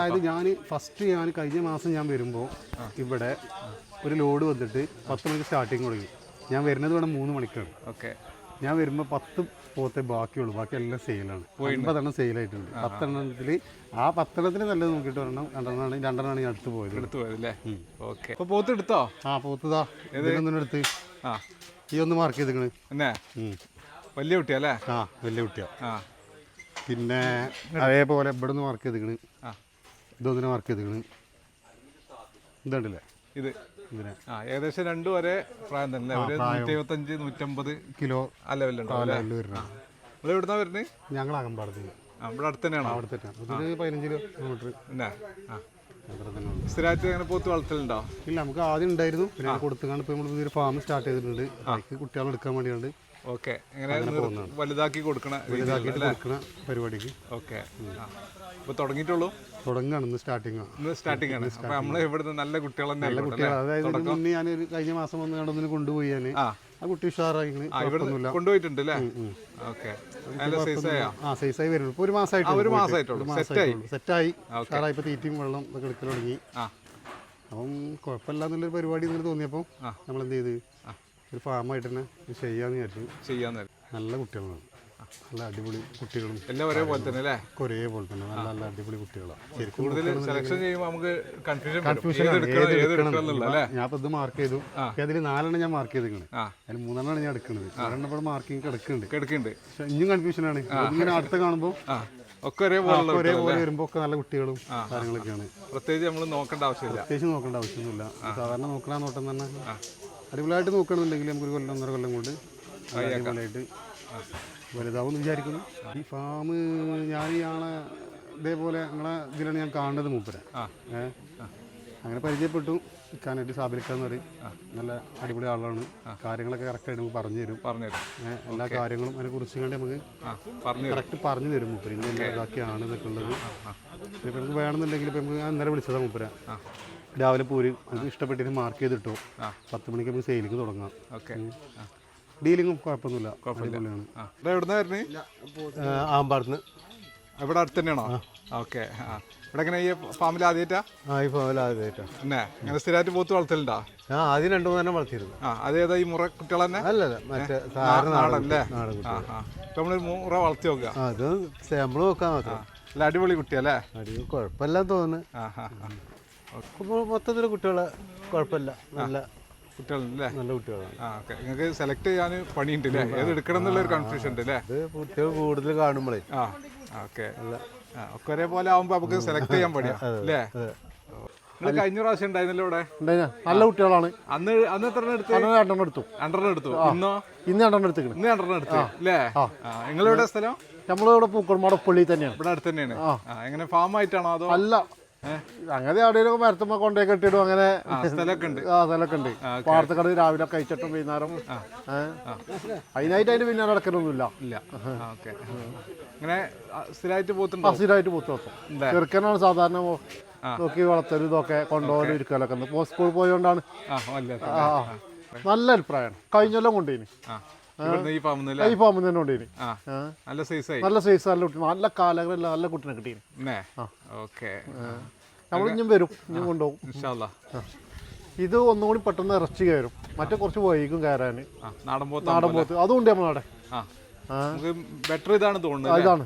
അതായത് ഞാൻ കഴിഞ്ഞ മാസം ഞാൻ വരുമ്പോൾ ഇവിടെ ഒരു ലോഡ് വന്നിട്ട് 10 മണിക്ക് സ്റ്റാർട്ടിങ് തുടങ്ങി. ഞാൻ വരുന്നത് വേണം 3 മണിക്കാണ്. ഓക്കെ. ഞാൻ വരുമ്പോൾ 10 പോത്തേ ബാക്കിയുള്ളൂ, ബാക്കി എല്ലാം സെയിലാണ്. 50 സെയിലായിട്ടുണ്ട്. 10 ആ 10 നല്ലത് നോക്കിയിട്ട് വരണം. 2 ഞാൻ എടുത്തു പോയതല്ലേ? ഓക്കെ. അപ്പോൾ പോത്ത് എടുത്തോ? ആ പോത്തതാ ഇതിനൊന്നും എടുത്ത് ഈ ഒന്ന് മാർക്ക് ചെയ്തിക്കണ്. വലിയ കുട്ടിയല്ലേ? ആ വലിയ കുട്ടിയാ. പിന്നെ അതേപോലെ ഇവിടെ നിന്ന് മാർക്ക് ചെയ്തിക്കണ്. ഇതൊന്നിനെ മാർക്ക് ചെയ്തിക്കണ്. ഇതുണ്ടല്ലേ ഇത് ഇതിനെ ഏകദേശം രണ്ടും ഒരേ പ്രായം തന്നെ. 175-150 കിലോ ആ ലെവലുണ്ടാവും. ഇവിടെ എവിടുന്നാ വരുന്നത്? ഞങ്ങൾ അകമ്പാടത്ത്. ഇവിടെ അടുത്ത് തന്നെയാണോ? അവിടെ തന്നെ 15 കിലോമീറ്റർ. സ്ഥിരമായിട്ട് അങ്ങനെ പോത്ത് വളർത്തലുണ്ടോ? ഇല്ല, നമുക്ക് ആദ്യം ഉണ്ടായിരുന്നു. പിന്നെ കൊടുത്തുകൊണ്ട് ഇപ്പോൾ നമ്മൾ പുതിയൊരു ഫാം സ്റ്റാർട്ട് ചെയ്തിട്ടുണ്ട്. അതിക്ക് കുട്ടികളെ എടുക്കാൻ വേണ്ടിയുണ്ട്. ഓക്കെ. എങ്ങനെ വലുതാക്കി കൊടുക്കണ പരിപാടിക്ക്. ഓക്കെ. ഇപ്പോൾ തുടങ്ങിയിട്ടുള്ളൂ? തുടങ്ങുകയാണ്. സ്റ്റാർട്ടിംഗ് ആണ്. അപ്പോൾ നമ്മൾ ഇവിടുന്ന് നല്ല കുട്ടികൾ നല്ല കുട്ടികൾ. അതായത് മുന്നേ ഞാൻ കഴിഞ്ഞ മാസം വന്ന് കണ്ടൊന്നിന് കൊണ്ടുപോയി. ഞാൻ ആ കുട്ടി ഉഷാറായി കൊണ്ടുപോയിട്ടുണ്ട് അല്ലേ? ഓക്കെ. സൈസായി വരുള്ളൂ. ഇപ്പോൾ ഒരു മാസമായിട്ടുള്ളൂ. സെറ്റായി ഉഷാറായി. ഇപ്പോൾ തീറ്റയും വെള്ളം ഒക്കെ എടുക്കൽ തുടങ്ങി. അപ്പം കുഴപ്പമില്ല എന്നുള്ളൊരു പരിപാടി ഇങ്ങനെ തോന്നിയപ്പോൾ നമ്മളെന്ത് ചെയ്ത് ഒരു ഫാമായിട്ട് തന്നെ ചെയ്യാന്ന് വിചാരിച്ചു. നല്ല കുട്ടികളാണ്, നല്ല അടിപൊളി കുട്ടികളും എല്ലാം ഒരേപോലെ തന്നെ അല്ലേ? ഒരേപോലെ തന്നെ നല്ല അടിപൊളി കുട്ടികളാണ്. ഞാൻ ഇത് മാർക്ക് ചെയ്തു. അതിൽ 4 ഞാൻ മാർക്ക് ചെയ്തിരിക്കുന്നത്. അതിൽ 3 ഞാൻ എടുക്കുന്നത്. 4 മാർക്കിങ് കിടക്കുന്നുണ്ട്. പക്ഷെ ഇനിയും കൺഫ്യൂഷനാണ്. ഇങ്ങനെ അടുത്ത് കാണുമ്പോൾ ഒക്കെ ഒരേപോലെ വരുമ്പോൾ ഒക്കെ നല്ല കുട്ടികളും കാര്യങ്ങളൊക്കെയാണ്. പ്രത്യേകിച്ച് നമ്മൾ നോക്കേണ്ട ആവശ്യമൊന്നുമില്ല. സാധാരണ നോക്കണ നോട്ടം തന്നെ അടിപൊളിയായിട്ട് നോക്കണമെന്നുണ്ടെങ്കിൽ നമുക്കൊരു 1.5 കൊല്ലം കൊണ്ട് അടിപൊളിയായിട്ട് വലുതാവും വിചാരിക്കുന്നു. ഈ ഫാം ഞാൻ ഇയാളെ ഇതേപോലെ നിങ്ങളെ ഇതിലാണ് ഞാൻ കാണുന്നത്. മൂപ്പരെ അങ്ങനെ പരിചയപ്പെട്ടു. ഇക്കാനായിട്ട് സാബിലിക്കാന്ന് പറയും. നല്ല അടിപൊളി ആളാണ്. കാര്യങ്ങളൊക്കെ കറക്റ്റായിട്ട് നമുക്ക് പറഞ്ഞു തരും. എല്ലാ കാര്യങ്ങളും അതിനെക്കുറിച്ച് കണ്ട് നമുക്ക് കറക്റ്റ് പറഞ്ഞു തരും മൂപ്പര്. ഇന്ന ഇതാക്കിയാണ് ഇതൊക്കെ ഉള്ളത്. ഇപ്പം നമുക്ക് വേണമെന്നുണ്ടെങ്കിൽ ഇപ്പം നമുക്ക് അന്നേരം വിളിച്ചതാണ് മൂപ്പര. രാവിലെ പോര് നമുക്ക് ഇഷ്ടപ്പെട്ടിട്ട് മാർക്ക് ചെയ്തിട്ടോ 10 മണിക്ക് നമുക്ക് സെയിലിംഗ് തുടങ്ങാം. ഡീലിങ്ങും കുഴപ്പമൊന്നുമില്ല. ആമ്പാടത്ത്. ഇവിടെ അടുത്ത് തന്നെയാണോ? ഓക്കെ. ഇവിടെ എങ്ങനെ ഈ ഫാമിൽ ആദ്യമായിട്ടാ? ഈ ഫാമിൽ ആദ്യമായിട്ടാ. പിന്നെ അങ്ങനെ സ്ഥിരമായിട്ട് പോത്ത് വളർത്തലുണ്ടോ? ആദ്യം 2-3 വളർത്തിയിരുന്നു. അതേതാ ഈ മുറ കുട്ടികൾ തന്നെ? അല്ലല്ല, മറ്റേ നാടല്ലേ? നമ്മളൊരു മുറ വളർത്തി നോക്കുക. അത് സാമ്പിൾ നോക്കാൻ മാത്രം. അല്ല അടിപൊളി കുട്ടിയല്ലേ? അടിപൊളി കുഴപ്പമില്ല തോന്നുന്നു. മൊത്തത്തിൽ കുട്ടികളെ കുഴപ്പമില്ല, നല്ല കുട്ടികളല്ലേ? നല്ല കുട്ടികളാണ്. ഓക്കെ. നിങ്ങൾക്ക് സെലക്ട് ചെയ്യാൻ പണിയുണ്ട് അല്ലേ? ഏത് എടുക്കണം എന്നുള്ള ഒരു കൺഫ്യൂഷൻ ഉണ്ട് അല്ലേ? കുട്ടികൾ കൂടുതൽ കാണുമ്പോഴേ. ഓക്കെ. ഒക്കെ ഒരേപോലെ ആവുമ്പോൾ നമുക്ക് സെലക്ട് ചെയ്യാൻ പണിയാ അല്ലേ? നിങ്ങൾ കഴിഞ്ഞ പ്രാവശ്യം ഉണ്ടായിരുന്നല്ലോ ഇവിടെ? നല്ല കുട്ടികളാണ്. അന്ന് എത്ര എടുത്തു? 2 എടുത്തു. ഇന്ന് 2 എടുത്തു അല്ലേ? നിങ്ങളിവിടെ സ്ഥലം? നമ്മളിവിടെ പൂക്കോട് പള്ളി തന്നെയാണ്. ഇവിടെ അടുത്ത് തന്നെയാണ്. എങ്ങനെ ഫാം ആയിട്ടാണോ അതോ? അല്ല, അങ്ങനെ എവിടെയൊക്കെ മരത്തുമ്പോ കൊണ്ടേ കെട്ടിടും. അങ്ങനെ സ്ഥലമൊക്കെ ഉണ്ട്. പാടത്തക്കട രാവിലെ കഴിച്ചിട്ടും വൈകുന്നേരം. അതിനായിട്ട് അതിന് പിന്നെ നടക്കലൊന്നുമില്ല. അങ്ങനെ സ്ഥിരമായിട്ട് പോത്തുണ്ടോ? സ്ഥിരമായിട്ട് പോത്ത് വെക്കും. ചെറുക്കനാണ് സാധാരണ നോക്കി വളർത്തലും ഇതൊക്കെ കൊണ്ടുപോകലും ഇരിക്കലൊക്കെ. ഇപ്പോൾ സ്കൂളിൽ പോയതുകൊണ്ടാണ്. നല്ല അഭിപ്രായമാണ്. കഴിഞ്ഞെല്ലാം കൊണ്ടുപോയിന്. ഈ ഫാമിൽ തന്നെ കൊണ്ടുപോയിന്. നല്ല സൈസ്, നല്ല കുട്ടി, നല്ല കാലങ്ങളിൽ നല്ല കുട്ടീനെ കിട്ടീന്. നമ്മളിഞ്ഞും വരും, ഇഞ്ഞും കൊണ്ടുപോകും. ഇത് ഒന്നുകൂടി പെട്ടെന്ന് ഇറച്ചി കയറും. മറ്റേ കുറച്ച് വൈകും കയറാൻ. നാടൻ പോത്ത് അതുകൊണ്ട് നമ്മളവിടെ ബെറ്റർ ഇതാണ് തോന്നുന്നത്. ഇതാണ്